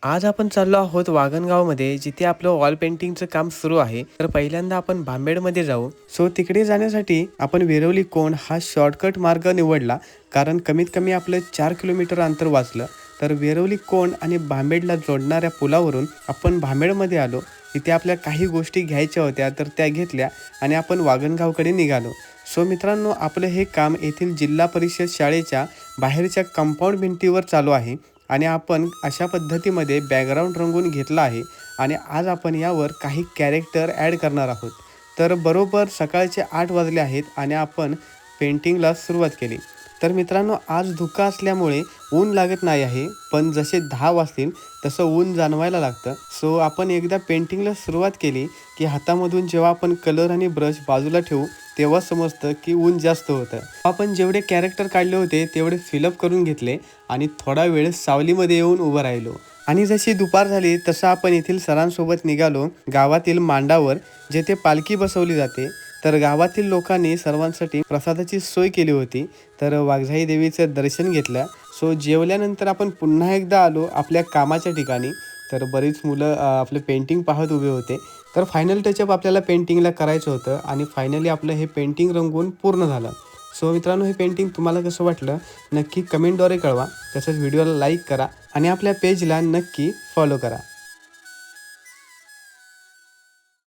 आज आपण चाललो आहोत वागणगावमध्ये, जिथे आपलं वॉल पेंटिंगचं काम सुरू आहे. तर पहिल्यांदा आपण भांबेडमध्ये जाऊ. तिकडे जाण्यासाठी आपण वेरवली कोंड हा शॉर्टकट मार्ग निवडला, कारण कमीत कमी आपलं 4 किलोमीटर अंतर वाचलं. तर वेरवली कोंड आणि भांबेडला जोडणाऱ्या पुलावरून आपण भांबेडमध्ये आलो. इथे आपल्या काही गोष्टी घ्यायच्या होत्या, तर त्या घेतल्या आणि आपण वागणगावकडे निघालो. मित्रांनो, आपलं हे काम येथील जिल्हा परिषद शाळेच्या बाहेरच्या कंपाऊंड भिंतीवर चालू आहे आणि आपण अशा पद्धतीमध्ये बॅकग्राऊंड रंगवून घेतला आहे आणि आज आपण यावर काही कॅरेक्टर ॲड करणार आहोत. तर बरोबर सकाळचे 8 वाजले आहेत आणि आपण पेंटिंगला सुरुवात केली. तर मित्रांनो, आज धुकं असल्यामुळे ऊन लागत नाही आहे, पण जसे 10 वाजतील तसं ऊन जाणवायला लागतं. आपण एकदा पेंटिंगला सुरुवात केली की हातामधून जेव्हा आपण कलर आणि ब्रश बाजूला ठेवू तेव्हा समजतं की ऊन जास्त होतं. आपण जेवढे कॅरेक्टर काढले होते तेवढे फिलअप करून घेतले आणि थोडा वेळ सावलीमध्ये येऊन उभं राहिलो. आणि जशी दुपार झाली तसं आपण येथील सरांसोबत निघालो गावातील मांडावर, जेथे पालखी बसवली जाते. तर गावातील लोकांनी सर्वांसाठी प्रसादाची सोय केली होती. तर वाघजाई देवीचं दर्शन घेतलं. जेवल्यानंतर आपण पुन्हा एकदा आलो आपल्या कामाच्या ठिकाणी. तर बरीच मुलं आपलं पेंटिंग पाहत उभे होते. तर फायनल टचअप आपल्याला पेंटिंगला करायचं होतं आणि फायनली आपलं हे पेंटिंग रंगवून पूर्ण झालं. मित्रांनो, हे पेंटिंग तुम्हाला कसं वाटलं नक्की कमेंटद्वारे कळवा. तसंच व्हिडिओला लाईक करा आणि आपल्या पेजला नक्की फॉलो करा.